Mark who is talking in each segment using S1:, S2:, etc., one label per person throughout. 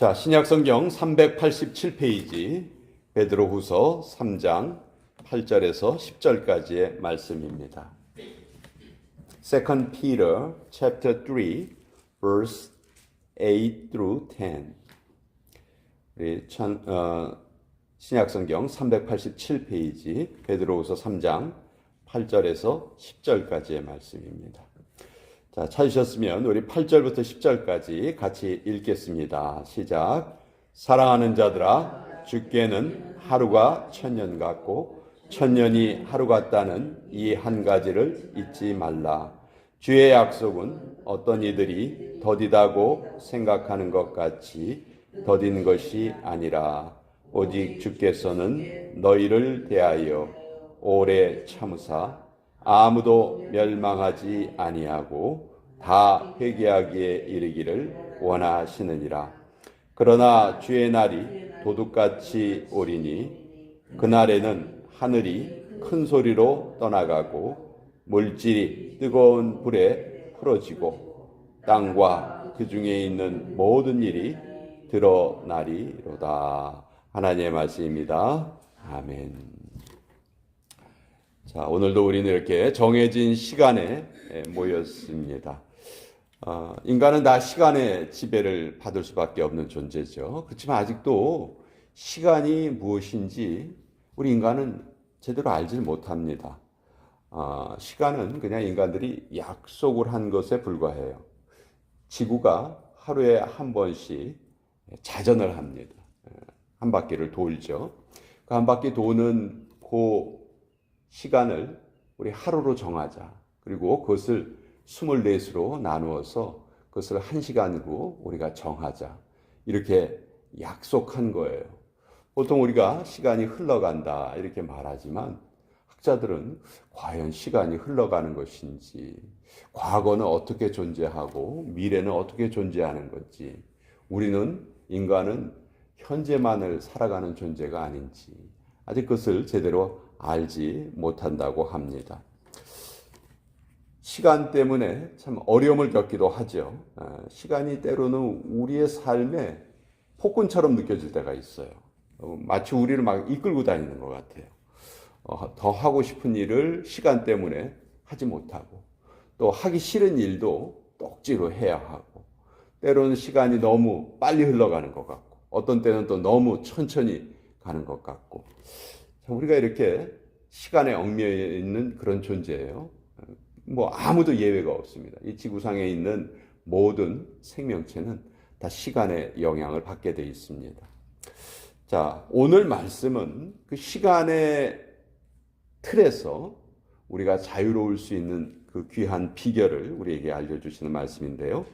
S1: 자, 신약성경 387페이지 베드로후서 3장 8절에서 10절까지의 말씀입니다. 2 Peter chapter 3 verse 8 through 10. 우리 신약성경 387페이지 베드로후서 3장 8절에서 10절까지의 말씀입니다. 자, 찾으셨으면 우리 8절부터 10절까지 같이 읽겠습니다. 시작. 사랑하는 자들아, 주께는 하루가 천년 같고 천년이 하루 같다는 이 한 가지를 잊지 말라. 주의 약속은 어떤 이들이 더디다고 생각하는 것 같이 더딘 것이 아니라 오직 주께서는 너희를 대하여 오래 참으사 아무도 멸망하지 아니하고 다 회개하기에 이르기를 원하시느니라. 그러나 주의 날이 도둑같이 오리니 그날에는 하늘이 큰 소리로 떠나가고 물질이 뜨거운 불에 풀어지고 땅과 그 중에 있는 모든 일이 드러나리로다. 하나님의 말씀입니다. 아멘. 자, 오늘도 우리는 이렇게 정해진 시간에 모였습니다. 인간은 다 시간의 지배를 받을 수밖에 없는 존재죠. 그렇지만 아직도 시간이 무엇인지 우리 인간은 제대로 알지 못합니다. 시간은 그냥 인간들이 약속을 한 것에 불과해요. 지구가 하루에 한 번씩 자전을 합니다. 한 바퀴를 돌죠. 그 한 바퀴 도는 그 시간을 우리 하루로 정하자. 그리고 그것을 24수로 나누어서 그것을 1시간으로 우리가 정하자. 이렇게 약속한 거예요. 보통 우리가 시간이 흘러간다 이렇게 말하지만 학자들은 과연 시간이 흘러가는 것인지, 과거는 어떻게 존재하고 미래는 어떻게 존재하는 건지, 우리는 인간은 현재만을 살아가는 존재가 아닌지 아직 그것을 제대로 알지 못한다고 합니다. 시간 때문에 참 어려움을 겪기도 하죠. 시간이 때로는 우리의 삶에 폭군처럼 느껴질 때가 있어요. 마치 우리를 막 이끌고 다니는 것 같아요. 더 하고 싶은 일을 시간 때문에 하지 못하고, 또 하기 싫은 일도 억지로 해야 하고, 때로는 시간이 너무 빨리 흘러가는 것 같고, 어떤 때는 또 너무 천천히 가는 것 같고, 우리가 이렇게 시간에 얽매여 있는 그런 존재예요. 아무도 예외가 없습니다. 이 지구상에 있는 모든 생명체는 다 시간의 영향을 받게 되어 있습니다. 자, 오늘 말씀은 그 시간의 틀에서 우리가 자유로울 수 있는 그 귀한 비결을 우리에게 알려주시는 말씀인데요.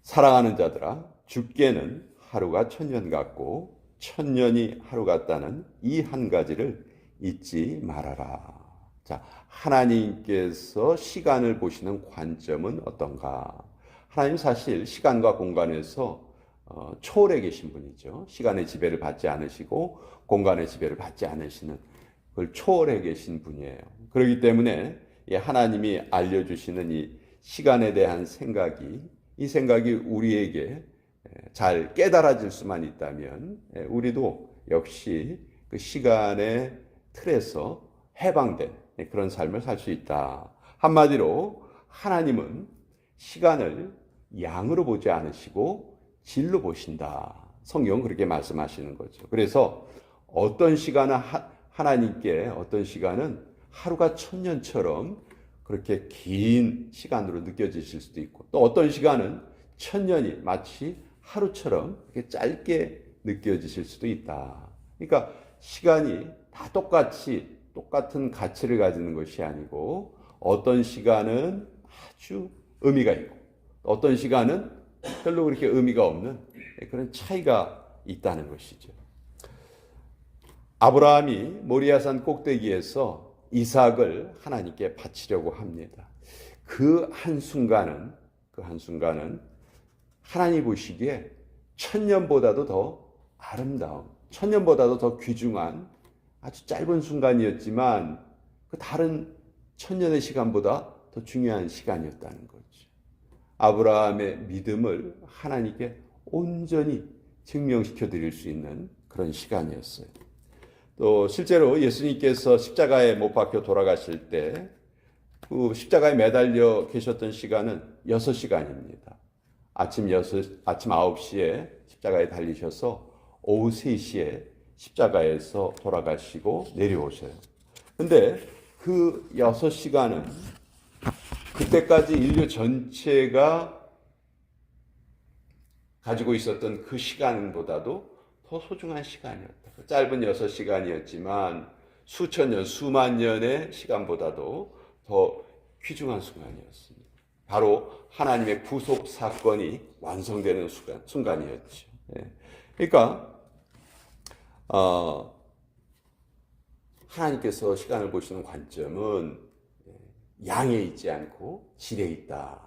S1: 사랑하는 자들아, 주께는 하루가 천년 같고 천년이 하루 같다는 이 한 가지를 잊지 말아라. 자, 하나님께서 시간을 보시는 관점은 어떤가? 하나님 사실 시간과 공간에서 초월해 계신 분이죠. 시간의 지배를 받지 않으시고 공간의 지배를 받지 않으시는, 그걸 초월해 계신 분이에요. 그렇기 때문에 하나님이 알려주시는 이 시간에 대한 생각이, 이 생각이 우리에게 잘 깨달아질 수만 있다면 우리도 역시 그 시간의 틀에서 해방된 그런 삶을 살 수 있다. 한마디로 하나님은 시간을 양으로 보지 않으시고 질로 보신다. 성경은 그렇게 말씀하시는 거죠. 그래서 어떤 시간은 하나님께 어떤 시간은 하루가 천년처럼 그렇게 긴 시간으로 느껴지실 수도 있고, 또 어떤 시간은 천년이 마치 하루처럼 이렇게 짧게 느껴지실 수도 있다. 그러니까 시간이 다 똑같은 가치를 가지는 것이 아니고, 어떤 시간은 아주 의미가 있고 어떤 시간은 별로 그렇게 의미가 없는 그런 차이가 있다는 것이죠. 아브라함이 모리아산 꼭대기에서 이삭을 하나님께 바치려고 합니다. 그 한순간은 하나님 보시기에 천년보다도 더 아름다운, 천년보다도 더 귀중한 아주 짧은 순간이었지만 그 다른 천년의 시간보다 더 중요한 시간이었다는 거죠. 아브라함의 믿음을 하나님께 온전히 증명시켜 드릴 수 있는 그런 시간이었어요. 또 실제로 예수님께서 십자가에 못 박혀 돌아가실 때 그 십자가에 매달려 계셨던 시간은 6시간입니다. 아침 9시에 십자가에 달리셔서 오후 3시에 십자가에서 돌아가시고 내려오셔요. 근데 그 6시간은 그때까지 인류 전체가 가지고 있었던 그 시간보다도 더 소중한 시간이었다. 짧은 6시간이었지만 수천 년, 수만 년의 시간보다도 더 귀중한 순간이었습니다. 바로 하나님의 구속 사건이 완성되는 순간이었죠. 그러니까 하나님께서 시간을 보시는 관점은 양에 있지 않고 질에 있다.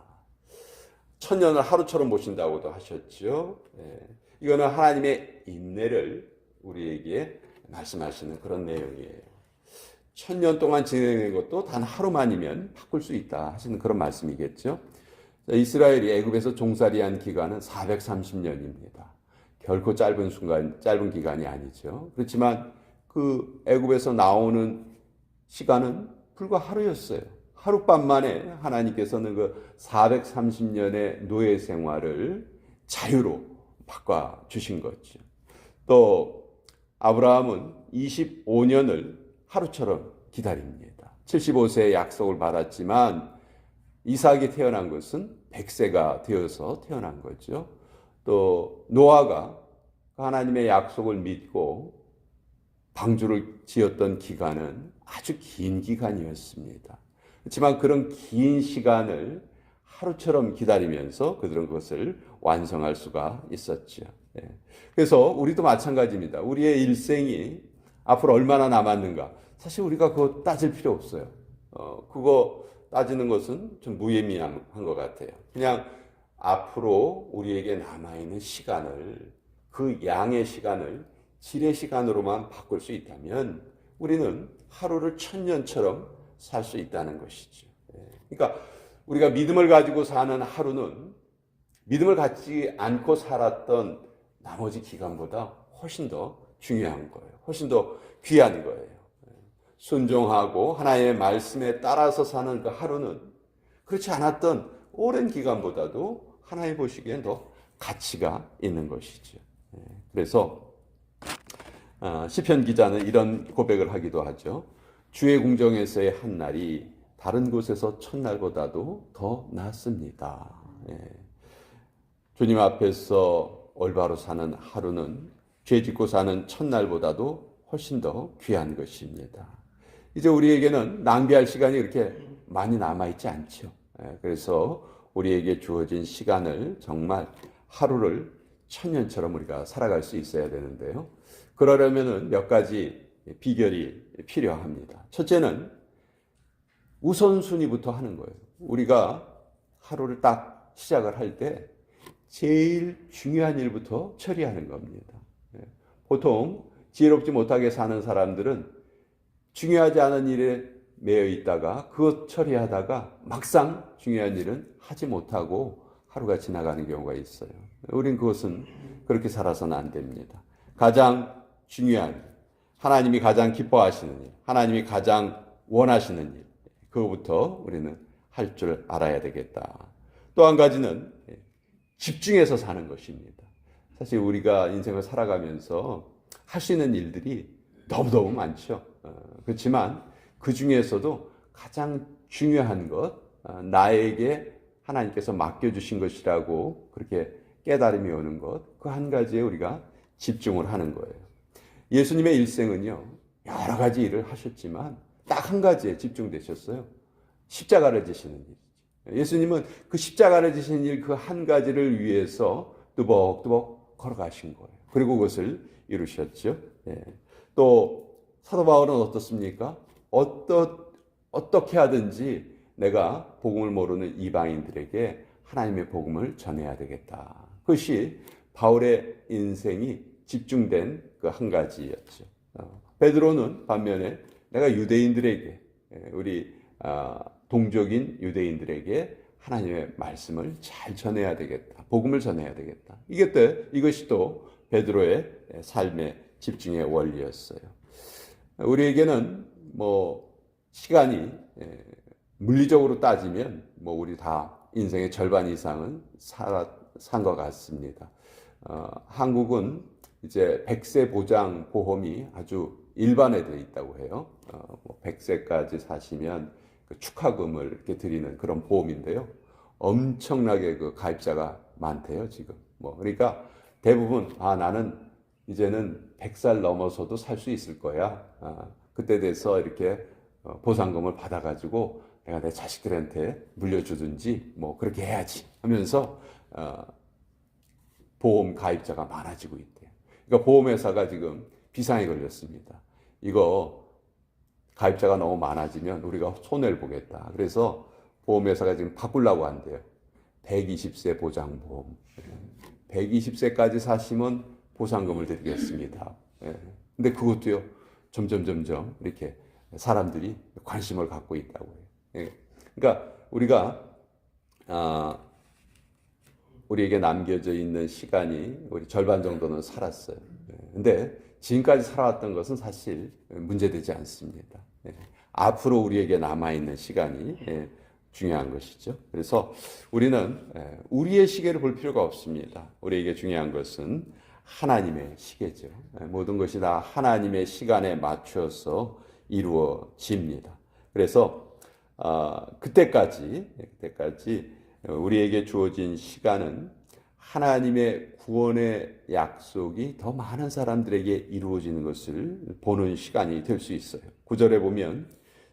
S1: 천년을 하루처럼 보신다고도 하셨죠. 이거는 하나님의 인내를 우리에게 말씀하시는 그런 내용이에요. 1000년 동안 진행된 것도 단 하루만이면 바꿀 수 있다 하시는 그런 말씀이겠죠. 이스라엘이 애굽에서 종살이한 기간은 430년입니다. 결코 짧은 기간이 아니죠. 그렇지만 그 애굽에서 나오는 시간은 불과 하루였어요. 하룻밤 만에 하나님께서는 그 430년의 노예 생활을 자유로 바꿔 주신 거죠. 또 아브라함은 25년을 하루처럼 기다립니다. 75세의 약속을 받았지만 이삭이 태어난 것은 100세가 되어서 태어난 거죠. 또 노아가 하나님의 약속을 믿고 방주를 지었던 기간은 아주 긴 기간이었습니다. 그렇지만 그런 긴 시간을 하루처럼 기다리면서 그들은 그것을 완성할 수가 있었죠. 그래서 우리도 마찬가지입니다. 우리의 일생이 앞으로 얼마나 남았는가? 사실 우리가 그거 따질 필요 없어요. 그거 따지는 것은 좀 무의미한 것 같아요. 그냥 앞으로 우리에게 남아있는 시간을, 그 양의 시간을 질의 시간으로만 바꿀 수 있다면 우리는 하루를 1000년처럼 살 수 있다는 것이죠. 그러니까 우리가 믿음을 가지고 사는 하루는 믿음을 갖지 않고 살았던 나머지 기간보다 훨씬 더 중요한 거예요. 훨씬 더 귀한 거예요. 순종하고 하나님의 말씀에 따라서 사는 그 하루는 그렇지 않았던 오랜 기간보다도 하나님 보시기엔 더 가치가 있는 것이죠. 그래서 시편 기자는 이런 고백을 하기도 하죠. 주의 궁정에서의 한 날이 다른 곳에서 첫날보다도 더 낫습니다. 주님 앞에서 올바로 사는 하루는 죄 짓고 사는 첫날보다도 훨씬 더 귀한 것입니다. 이제 우리에게는 낭비할 시간이 그렇게 많이 남아있지 않죠. 그래서 우리에게 주어진 시간을 정말 하루를 1000년처럼 우리가 살아갈 수 있어야 되는데요. 그러려면 몇 가지 비결이 필요합니다. 첫째는 우선순위부터 하는 거예요. 우리가 하루를 딱 시작을 할 때 제일 중요한 일부터 처리하는 겁니다. 보통 지혜롭지 못하게 사는 사람들은 중요하지 않은 일에 매여 있다가 그것 처리하다가 막상 중요한 일은 하지 못하고 하루가 지나가는 경우가 있어요. 우린 그것은 그렇게 살아서는 안 됩니다. 가장 중요한 일, 하나님이 가장 기뻐하시는 일, 하나님이 가장 원하시는 일, 그거부터 우리는 할 줄 알아야 되겠다. 또 한 가지는 집중해서 사는 것입니다. 사실 우리가 인생을 살아가면서 할 수 있는 일들이 너무너무 많죠. 그렇지만 그 중에서도 가장 중요한 것, 나에게 하나님께서 맡겨주신 것이라고 그렇게 깨달음이 오는 것, 그 한 가지에 우리가 집중을 하는 거예요. 예수님의 일생은요, 여러 가지 일을 하셨지만 딱 한 가지에 집중되셨어요. 십자가를 지시는 일. 예수님은 그 십자가를 지시는 일 그 한 가지를 위해서 뚜벅뚜벅 걸어가신 거예요. 그리고 그것을 이루셨죠. 또 사도 바울은 어떻습니까? 어떻게 하든지 내가 복음을 모르는 이방인들에게 하나님의 복음을 전해야 되겠다. 그것이 바울의 인생이 집중된 그 한 가지였죠. 베드로는 반면에 내가 유대인들에게, 우리 동족인 유대인들에게 하나님의 말씀을 잘 전해야 되겠다. 복음을 전해야 되겠다. 이것이 또 베드로의 삶의 집중의 원리였어요. 우리에게는 뭐 시간이 물리적으로 따지면 뭐 우리 다 인생의 절반 이상은 산 것 같습니다. 한국은 이제 100세 보장 보험이 아주 일반화되어 있다고 해요. 100세까지 사시면 그 축하금을 이렇게 드리는 그런 보험인데요. 엄청나게 그 가입자가 많대요, 지금. 그러니까 대부분, 나는 이제는 100살 넘어서도 살 수 있을 거야. 그때 돼서 이렇게 보상금을 받아가지고 내가 내 자식들한테 물려주든지 그렇게 해야지 하면서 보험 가입자가 많아지고 있대요. 그러니까 보험회사가 지금 비상에 걸렸습니다. 이거 가입자가 너무 많아지면 우리가 손해를 보겠다. 그래서 보험회사가 지금 바꾸려고 한대요. 120세 보장보험. 120세까지 사시면 보상금을 드리겠습니다. 근데 그것도요, 점점 이렇게 사람들이 관심을 갖고 있다고 해요. 그러니까 우리에게 남겨져 있는 시간이 우리 절반 정도는 살았어요. 근데 지금까지 살아왔던 것은 사실 문제되지 않습니다. 앞으로 우리에게 남아있는 시간이 중요한 것이죠. 그래서 우리는 우리의 시계를 볼 필요가 없습니다. 우리에게 중요한 것은 하나님의 시계죠. 모든 것이 다 하나님의 시간에 맞춰서 이루어집니다. 그래서 그때까지 우리에게 주어진 시간은 하나님의 구원의 약속이 더 많은 사람들에게 이루어지는 것을 보는 시간이 될 수 있어요. 9절에 보면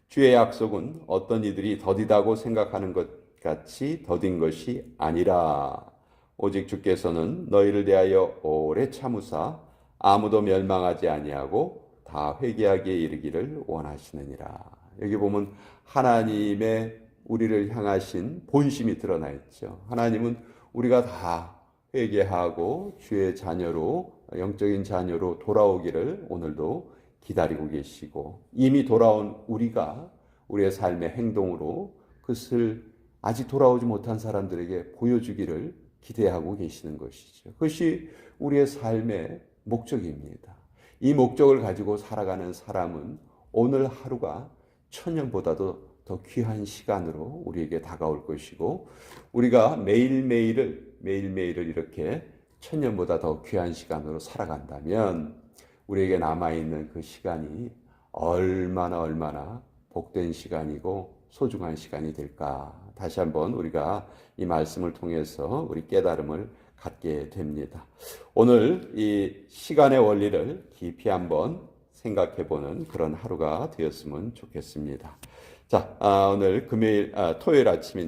S1: 주의 약속은 어떤 이들이 더디다고 생각하는 것 같이 더딘 것이 아니라 오직 주께서는 너희를 대하여 오래 참으사 아무도 멸망하지 아니하고 다 회개하기에 이르기를 원하시느니라. 여기 보면 하나님의 우리를 향하신 본심이 드러나 있죠. 하나님은 우리가 다 회개하고 주의 자녀로, 영적인 자녀로 돌아오기를 오늘도 기다리고 계시고, 이미 돌아온 우리가 우리의 삶의 행동으로 그것을 아직 돌아오지 못한 사람들에게 보여주기를 기대하고 계시는 것이죠. 그것이 우리의 삶의 목적입니다. 이 목적을 가지고 살아가는 사람은 오늘 하루가 천년보다도 더 귀한 시간으로 우리에게 다가올 것이고, 우리가 매일매일을 이렇게 천년보다 더 귀한 시간으로 살아간다면 우리에게 남아있는 그 시간이 얼마나 복된 시간이고 소중한 시간이 될까. 다시 한번 우리가 이 말씀을 통해서 우리 깨달음을 갖게 됩니다. 오늘 이 시간의 원리를 깊이 한번 생각해보는 그런 하루가 되었으면 좋겠습니다. 자, 오늘 토요일 아침인